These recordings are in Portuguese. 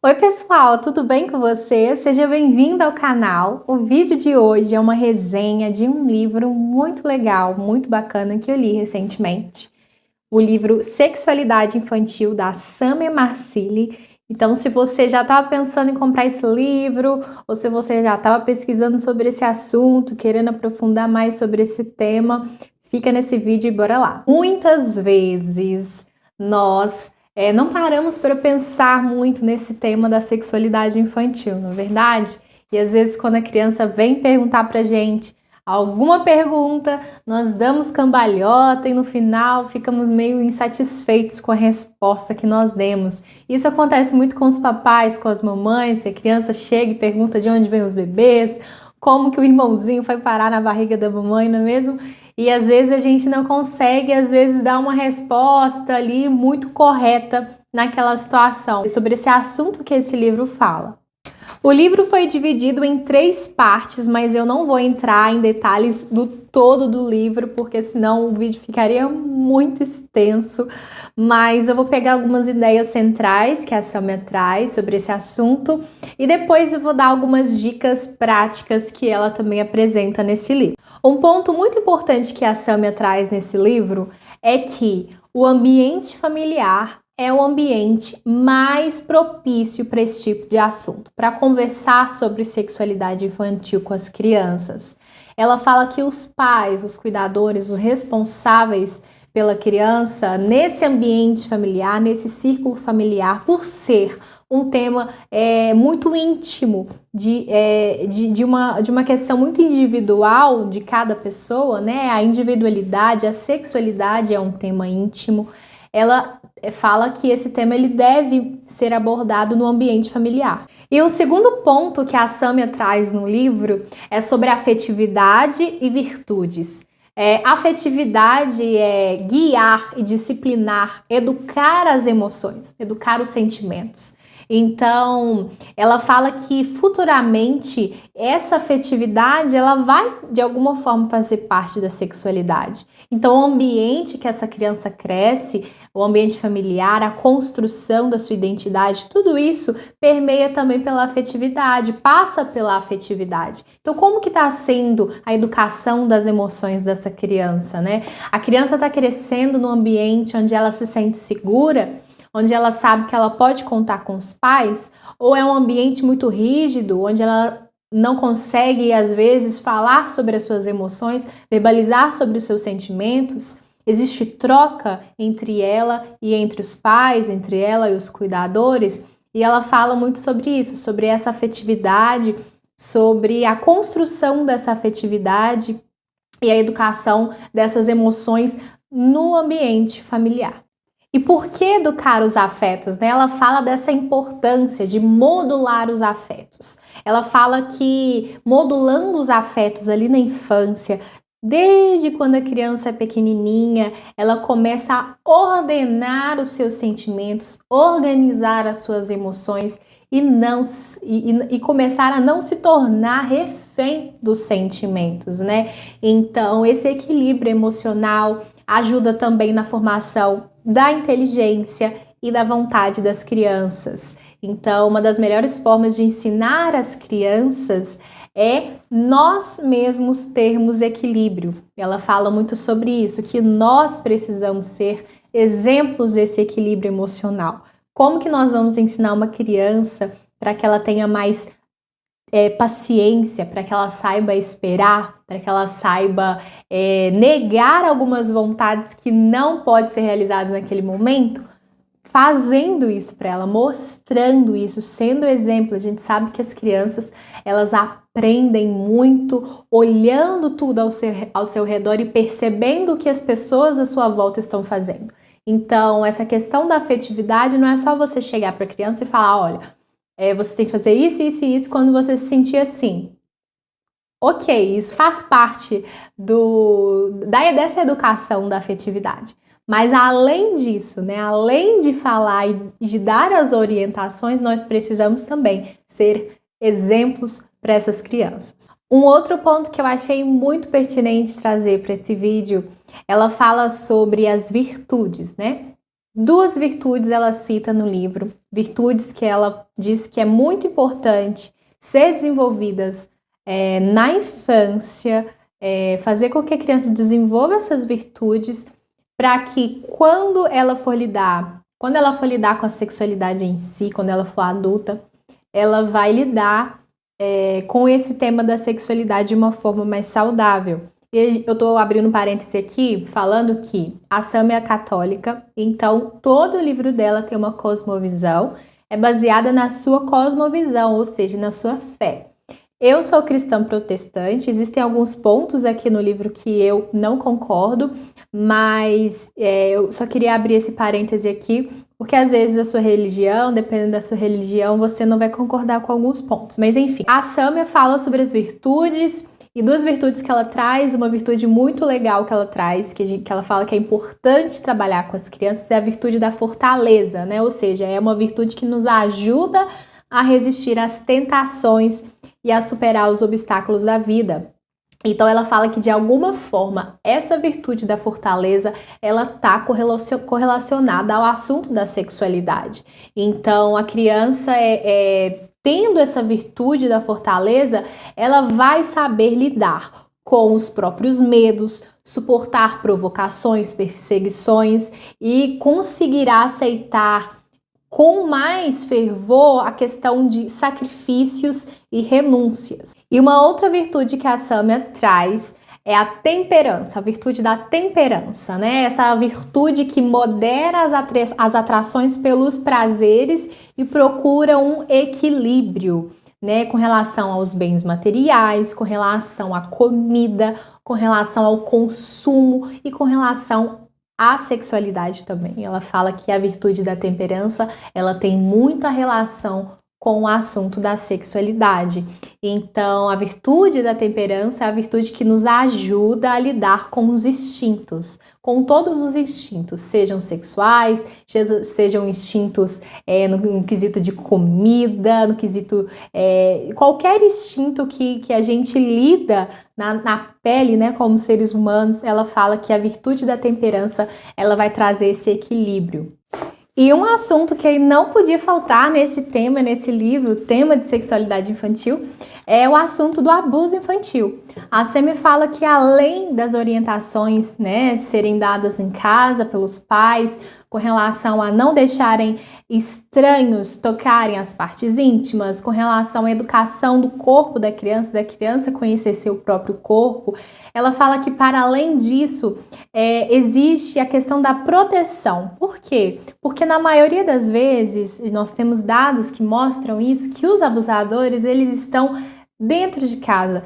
Oi pessoal, tudo bem com você? Seja bem-vindo ao canal. O vídeo de hoje é uma resenha de um livro muito legal, muito bacana que eu li recentemente. O livro Sexualidade Infantil, da Samia Marsili. Então, se você já estava pensando em comprar esse livro, ou se você já estava pesquisando sobre esse assunto, querendo aprofundar mais sobre esse tema, fica nesse vídeo e bora lá. Muitas vezes nós não paramos para pensar muito nesse tema da sexualidade infantil, não é verdade? E às vezes quando a criança vem perguntar pra gente alguma pergunta, nós damos cambalhota e no final ficamos meio insatisfeitos com a resposta que nós demos. Isso acontece muito com os papais, com as mamães, que a criança chega e pergunta de onde vêm os bebês, como que o irmãozinho foi parar na barriga da mamãe, não é mesmo? E às vezes a gente não consegue, às vezes, dar uma resposta ali muito correta naquela situação. Sobre esse assunto que esse livro fala. O livro foi dividido em 3 partes, mas eu não vou entrar em detalhes do todo do livro, porque senão o vídeo ficaria muito extenso. Mas eu vou pegar algumas ideias centrais que a Samia traz sobre esse assunto e depois eu vou dar algumas dicas práticas que ela também apresenta nesse livro. Um ponto muito importante que a Samia traz nesse livro é que o ambiente familiar é o ambiente mais propício para esse tipo de assunto, para conversar sobre sexualidade infantil com as crianças. Ela fala que os pais, os cuidadores, os responsáveis pela criança, nesse ambiente familiar, nesse círculo familiar, por ser um tema muito íntimo, de uma questão muito individual de cada pessoa, né? A individualidade, a sexualidade é um tema íntimo. Ela fala que esse tema ele deve ser abordado no ambiente familiar. E o segundo ponto que a Samia traz no livro é sobre afetividade e virtudes. Afetividade é guiar e disciplinar, educar as emoções, educar os sentimentos. Então, ela fala que futuramente essa afetividade ela vai de alguma forma fazer parte da sexualidade. Então, o ambiente que essa criança cresce, o ambiente familiar, a construção da sua identidade, tudo isso permeia também pela afetividade, passa pela afetividade. Então, como que está sendo a educação das emoções dessa criança, né? A criança está crescendo num ambiente onde ela se sente segura, onde ela sabe que ela pode contar com os pais, ou é um ambiente muito rígido, onde ela não consegue, às vezes, falar sobre as suas emoções, verbalizar sobre os seus sentimentos. Existe troca entre ela e entre os pais, entre ela e os cuidadores, e ela fala muito sobre isso, sobre essa afetividade, sobre a construção dessa afetividade e a educação dessas emoções no ambiente familiar. E por que educar os afetos? Né? Ela fala dessa importância de modular os afetos. Ela fala que modulando os afetos ali na infância, desde quando a criança é pequenininha, ela começa a ordenar os seus sentimentos, organizar as suas emoções e começar a não se tornar refém dos sentimentos, né? Então, esse equilíbrio emocional ajuda também na formação da inteligência e da vontade das crianças. Então, uma das melhores formas de ensinar as crianças é nós mesmos termos equilíbrio. Ela fala muito sobre isso, que nós precisamos ser exemplos desse equilíbrio emocional. Como que nós vamos ensinar uma criança para que ela tenha mais paciência, para que ela saiba esperar, para que ela saiba negar algumas vontades que não podem ser realizadas naquele momento? Fazendo isso para ela, mostrando isso, sendo exemplo. A gente sabe que as crianças, elas aprendem muito olhando tudo ao seu redor e percebendo o que as pessoas à sua volta estão fazendo. Então, essa questão da afetividade não é só você chegar para a criança e falar, olha, você tem que fazer isso, isso e isso quando você se sentir assim. Ok, isso faz parte dessa educação da afetividade. Mas além disso, né, além de falar e de dar as orientações, nós precisamos também ser exemplos para essas crianças. Um outro ponto que eu achei muito pertinente trazer para esse vídeo, ela fala sobre as virtudes, né? Duas virtudes ela cita no livro, virtudes que ela diz que é muito importante ser desenvolvidas na infância, fazer com que a criança desenvolva essas virtudes para que quando ela for lidar com a sexualidade em si, quando ela for adulta, ela vai lidar com esse tema da sexualidade de uma forma mais saudável. E eu tô abrindo um parêntese aqui, falando que a Sam é católica, então todo o livro dela tem uma cosmovisão, é baseada na sua cosmovisão, ou seja, na sua fé. Eu sou cristã protestante, existem alguns pontos aqui no livro que eu não concordo, mas eu só queria abrir esse parêntese aqui, porque às vezes a sua religião, dependendo da sua religião, você não vai concordar com alguns pontos. Mas enfim, a Sâmia fala sobre as virtudes e duas virtudes que ela traz, uma virtude muito legal que ela traz, que ela fala que é importante trabalhar com as crianças, é a virtude da fortaleza, né? Ou seja, é uma virtude que nos ajuda a resistir às tentações e a superar os obstáculos da vida. Então ela fala que de alguma forma essa virtude da fortaleza ela está correlacionada ao assunto da sexualidade. Então a criança tendo essa virtude da fortaleza, ela vai saber lidar com os próprios medos, suportar provocações, perseguições e conseguirá aceitar com mais fervor a questão de sacrifícios e renúncias. E uma outra virtude que a Sâmia traz é a temperança, a virtude da temperança, né? Essa virtude que modera as atrações pelos prazeres e procura um equilíbrio, né? Com relação aos bens materiais, com relação à comida, com relação ao consumo e com relação a sexualidade também. Ela fala que a virtude da temperança, ela tem muita relação com o assunto da sexualidade. Então, a virtude da temperança é a virtude que nos ajuda a lidar com os instintos, com todos os instintos, sejam sexuais, sejam instintos no quesito de comida, no quesito qualquer instinto que a gente lida na pele, né, como seres humanos. Ela fala que a virtude da temperança, ela vai trazer esse equilíbrio. E um assunto que não podia faltar nesse livro, tema de sexualidade infantil, é o assunto do abuso infantil. A Sâmia fala que além das orientações, né, serem dadas em casa pelos pais, com relação a não deixarem estranhos tocarem as partes íntimas, com relação à educação do corpo da criança conhecer seu próprio corpo, ela fala que para além disso, existe a questão da proteção. Por quê? Porque na maioria das vezes, nós temos dados que mostram isso, que os abusadores, eles estão dentro de casa.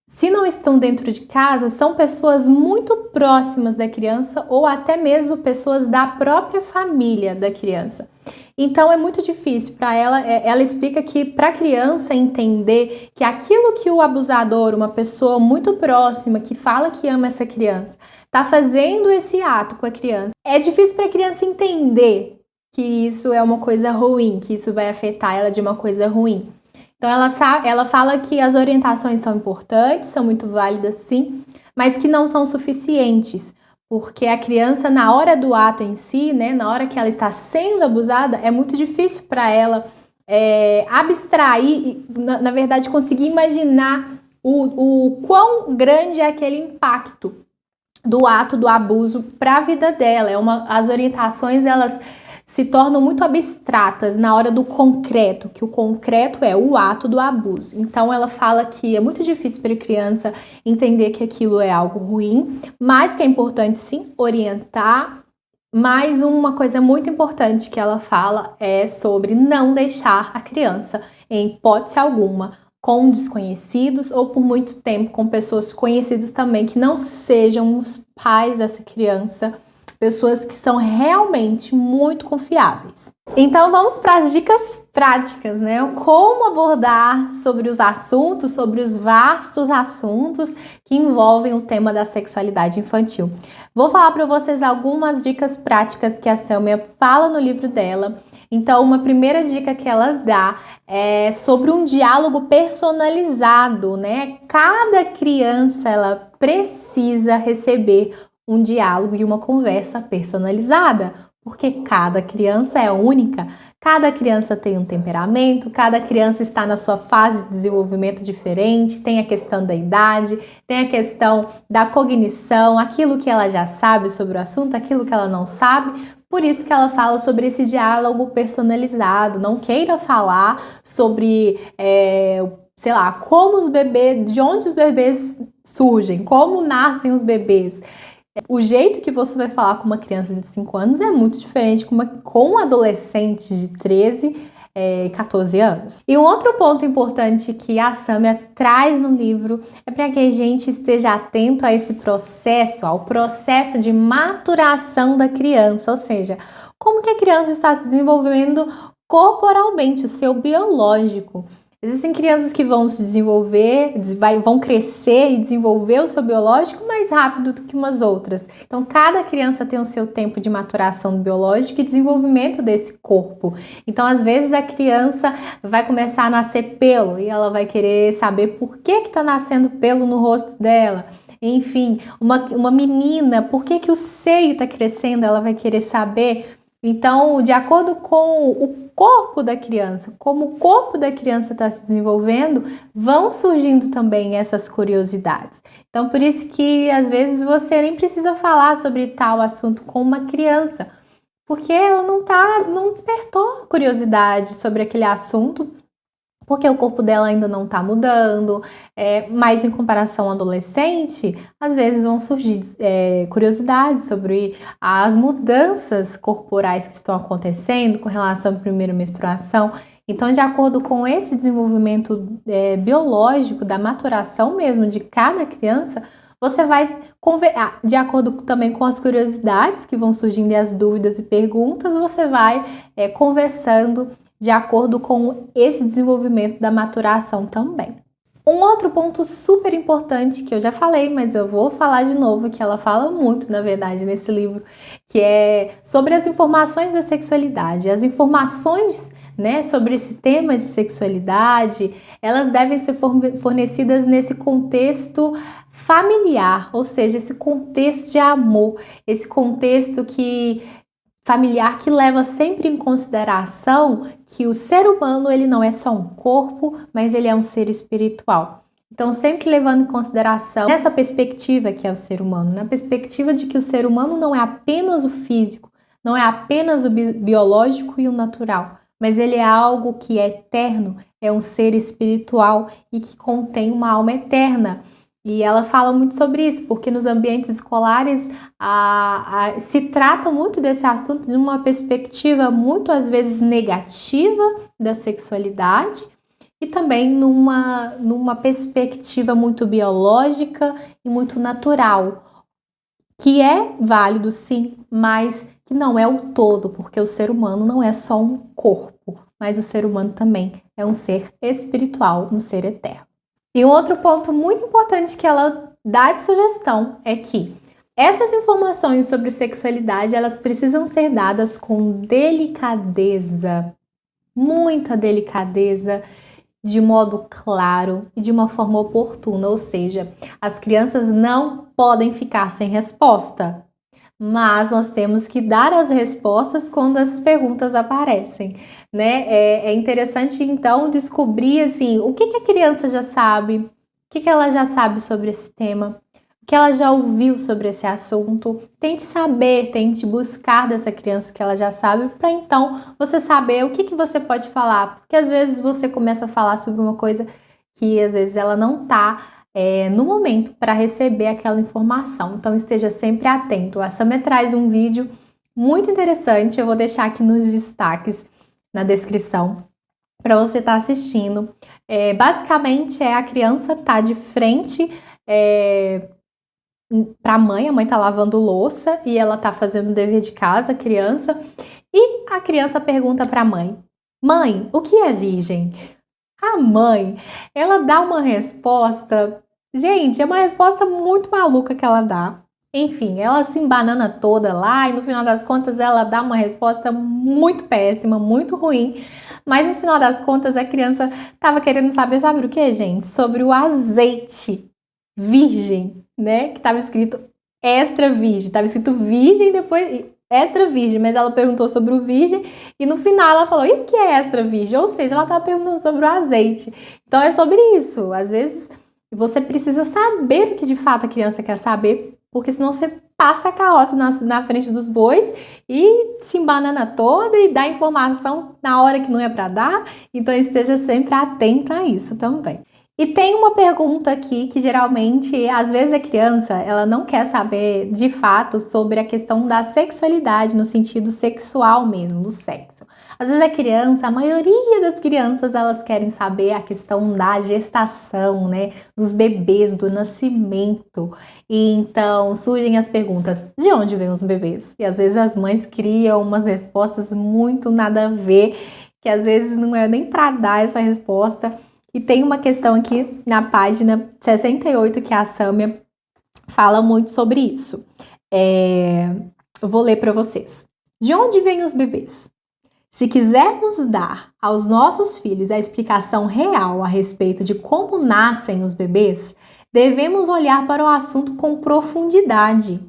Se não estão dentro de casa, são pessoas muito próximas da criança ou até mesmo pessoas da própria família da criança. Então é muito difícil para ela. Ela explica que para a criança entender que aquilo que o abusador, uma pessoa muito próxima que fala que ama essa criança, está fazendo esse ato com a criança, é difícil para a criança entender que isso é uma coisa ruim, que isso vai afetar ela de uma coisa ruim. Então ela fala que as orientações são importantes, são muito válidas sim, mas que não são suficientes, porque a criança na hora do ato em si, né, na hora que ela está sendo abusada, é muito difícil para ela abstrair, na verdade conseguir imaginar o quão grande é aquele impacto do ato do abuso para a vida dela. As orientações, elas se tornam muito abstratas na hora do concreto, que o concreto é o ato do abuso. Então ela fala que é muito difícil para a criança entender que aquilo é algo ruim, mas que é importante sim orientar. Mas uma coisa muito importante que ela fala é sobre não deixar a criança, em hipótese alguma, com desconhecidos ou por muito tempo com pessoas conhecidas também, que não sejam os pais dessa criança, pessoas que são realmente muito confiáveis. Então vamos para as dicas práticas, né? Como abordar sobre os assuntos, sobre os vastos assuntos que envolvem o tema da sexualidade infantil. Vou falar para vocês algumas dicas práticas que a Sâmia fala no livro dela. Então, uma primeira dica que ela dá é sobre um diálogo personalizado, né? Cada criança, ela precisa receber um diálogo e uma conversa personalizada, porque cada criança é única, cada criança tem um temperamento, cada criança está na sua fase de desenvolvimento diferente, tem a questão da idade, tem a questão da cognição, aquilo que ela já sabe sobre o assunto, aquilo que ela não sabe. Por isso que ela fala sobre esse diálogo personalizado. Não queira falar sobre, sei lá, como os bebês, de onde os bebês surgem, como nascem os bebês. O jeito que você vai falar com uma criança de 5 anos é muito diferente com um adolescente de 13, 14 anos. E um outro ponto importante que a Samia traz no livro é para que a gente esteja atento a esse processo, ao processo de maturação da criança, ou seja, como que a criança está se desenvolvendo corporalmente, o seu biológico. Existem crianças que vão se desenvolver, vão crescer e desenvolver o seu biológico mais rápido do que umas outras. Então, cada criança tem o seu tempo de maturação do biológico e desenvolvimento desse corpo. Então, às vezes, a criança vai começar a nascer pelo e ela vai querer saber por que está nascendo pelo no rosto dela. Enfim, uma menina, por que o seio está crescendo, ela vai querer saber. Então, de acordo com o corpo da criança, como o corpo da criança está se desenvolvendo, vão surgindo também essas curiosidades. Então, por isso que às vezes você nem precisa falar sobre tal assunto com uma criança, porque ela não despertou curiosidade sobre aquele assunto, porque o corpo dela ainda não está mudando, mas em comparação ao adolescente, às vezes vão surgir curiosidades sobre as mudanças corporais que estão acontecendo com relação à primeira menstruação. Então, de acordo com esse desenvolvimento biológico, da maturação mesmo de cada criança, você vai, de acordo também com as curiosidades que vão surgindo e as dúvidas e perguntas, você vai conversando de acordo com esse desenvolvimento da maturação também. Um outro ponto super importante que eu já falei, mas eu vou falar de novo, que ela fala muito, na verdade, nesse livro, que é sobre as informações da sexualidade. As informações, né, sobre esse tema de sexualidade, elas devem ser fornecidas nesse contexto familiar, ou seja, esse contexto de amor, esse contexto familiar que leva sempre em consideração que o ser humano ele não é só um corpo, mas ele é um ser espiritual. Então, sempre levando em consideração essa perspectiva que é o ser humano, na perspectiva de que o ser humano não é apenas o físico, não é apenas o biológico e o natural, mas ele é algo que é eterno, é um ser espiritual e que contém uma alma eterna. E ela fala muito sobre isso, porque nos ambientes escolares se trata muito desse assunto de uma perspectiva muito, às vezes, negativa da sexualidade e também numa perspectiva muito biológica e muito natural, que é válido sim, mas que não é o todo, porque o ser humano não é só um corpo, mas o ser humano também é um ser espiritual, um ser eterno. E um outro ponto muito importante que ela dá de sugestão é que essas informações sobre sexualidade, elas precisam ser dadas com delicadeza, muita delicadeza, de modo claro e de uma forma oportuna, ou seja, as crianças não podem ficar sem resposta, mas nós temos que dar as respostas quando as perguntas aparecem, né? É interessante, então, descobrir, assim, o que a criança já sabe, o que ela já sabe sobre esse tema, o que ela já ouviu sobre esse assunto. Tente saber, tente buscar dessa criança que ela já sabe, para então você saber o que você pode falar, porque às vezes você começa a falar sobre uma coisa que às vezes ela não está no momento para receber aquela informação, então esteja sempre atento. A Samia traz um vídeo muito interessante, eu vou deixar aqui nos destaques, na descrição, para você estar assistindo. Basicamente a criança tá de frente para a mãe tá lavando louça e ela tá fazendo o dever de casa, a criança, e a criança pergunta para a mãe: mãe, o que é virgem? A mãe, ela dá uma resposta, gente, é uma resposta muito maluca que ela dá. Enfim, ela se embanana toda lá e no final das contas ela dá uma resposta muito péssima, muito ruim. Mas no final das contas a criança tava querendo saber, sabe o que, gente? Sobre o azeite virgem, né? Que tava escrito extra virgem, tava escrito virgem depois extra virgem, mas ela perguntou sobre o virgem e no final ela falou, e o que é extra virgem? Ou seja, ela estava perguntando sobre o azeite. Então é sobre isso. Às vezes você precisa saber o que de fato a criança quer saber, porque senão você passa a carroça na frente dos bois e se embanana toda e dá informação na hora que não é para dar. Então esteja sempre atento a isso também. E tem uma pergunta aqui que geralmente, às vezes a criança, ela não quer saber de fato sobre a questão da sexualidade, no sentido sexual mesmo, do sexo. Às vezes a criança, a maioria das crianças, elas querem saber a questão da gestação, né, dos bebês, do nascimento. E então surgem as perguntas, de onde vêm os bebês? E às vezes as mães criam umas respostas muito nada a ver, que às vezes não é nem para dar essa resposta. E tem uma questão aqui na página 68 que a Sâmia fala muito sobre isso. Eu vou ler para vocês. De onde vêm os bebês? Se quisermos dar aos nossos filhos a explicação real a respeito de como nascem os bebês, devemos olhar para o assunto com profundidade.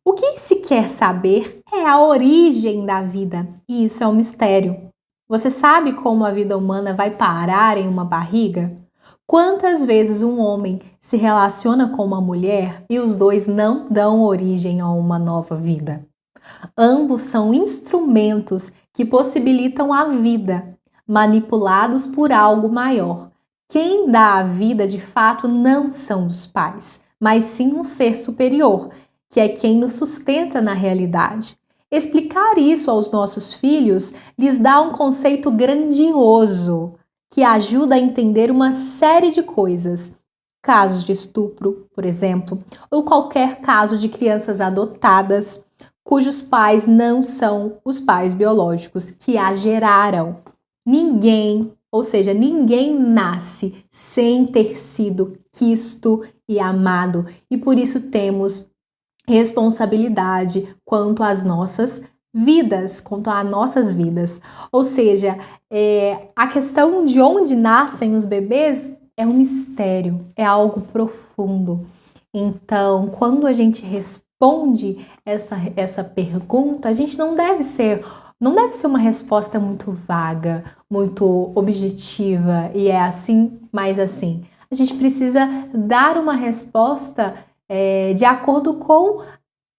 O que se quer saber é a origem da vida, e isso é um mistério. Você sabe como a vida humana vai parar em uma barriga? Quantas vezes um homem se relaciona com uma mulher e os dois não dão origem a uma nova vida? Ambos são instrumentos que possibilitam a vida, manipulados por algo maior. Quem dá a vida de fato não são os pais, mas sim um ser superior, que é quem nos sustenta na realidade. Explicar isso aos nossos filhos lhes dá um conceito grandioso que ajuda a entender uma série de coisas. Casos de estupro, por exemplo, ou qualquer caso de crianças adotadas, cujos pais não são os pais biológicos que a geraram. Ninguém, ou seja, ninguém nasce sem ter sido quisto e amado, e por isso temos responsabilidade quanto às nossas vidas, Ou seja, a questão de onde nascem os bebês é um mistério, é algo profundo. Então, quando a gente responde essa pergunta, a gente não deve ser uma resposta muito vaga, muito objetiva, e é assim, mas assim. A gente precisa dar uma resposta de acordo com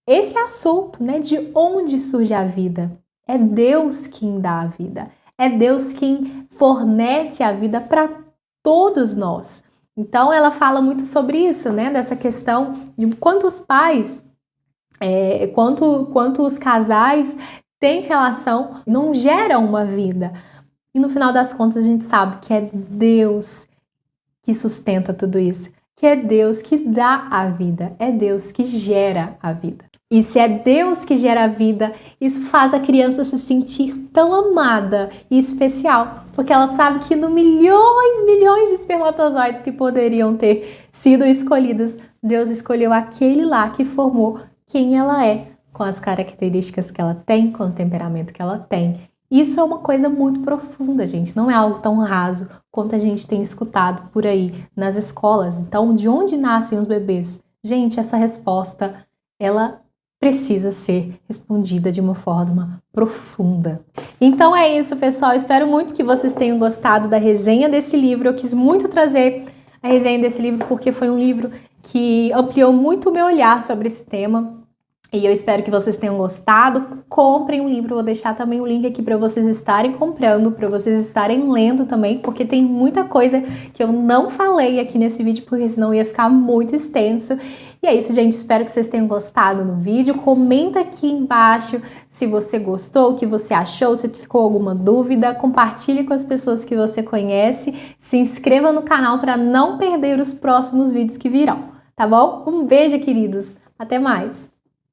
esse assunto, né? De onde surge a vida. É Deus quem dá a vida. É Deus quem fornece a vida para todos nós. Então, ela fala muito sobre isso, né? Dessa questão de quantos pais, quantos casais têm relação, não geram uma vida. E no final das contas, a gente sabe que é Deus que sustenta tudo isso. Que é Deus que dá a vida, é Deus que gera a vida. E se é Deus que gera a vida, isso faz a criança se sentir tão amada e especial, porque ela sabe que no milhões de espermatozoides que poderiam ter sido escolhidos, Deus escolheu aquele lá que formou quem ela é, com as características que ela tem, com o temperamento que ela tem. Isso é uma coisa muito profunda, gente. Não é algo tão raso quanto a gente tem escutado por aí nas escolas. Então, de onde nascem os bebês? Gente, essa resposta, ela precisa ser respondida de uma forma profunda. Então é isso, pessoal. Espero muito que vocês tenham gostado da resenha desse livro. Eu quis muito trazer a resenha desse livro porque foi um livro que ampliou muito o meu olhar sobre esse tema. E eu espero que vocês tenham gostado. Comprem o livro, vou deixar também o link aqui para vocês estarem comprando, para vocês estarem lendo também, porque tem muita coisa que eu não falei aqui nesse vídeo, porque senão ia ficar muito extenso. E é isso, gente. Espero que vocês tenham gostado do vídeo. Comenta aqui embaixo se você gostou, o que você achou, se ficou alguma dúvida. Compartilhe com as pessoas que você conhece. Se inscreva no canal para não perder os próximos vídeos que virão, tá bom? Um beijo, queridos. Até mais!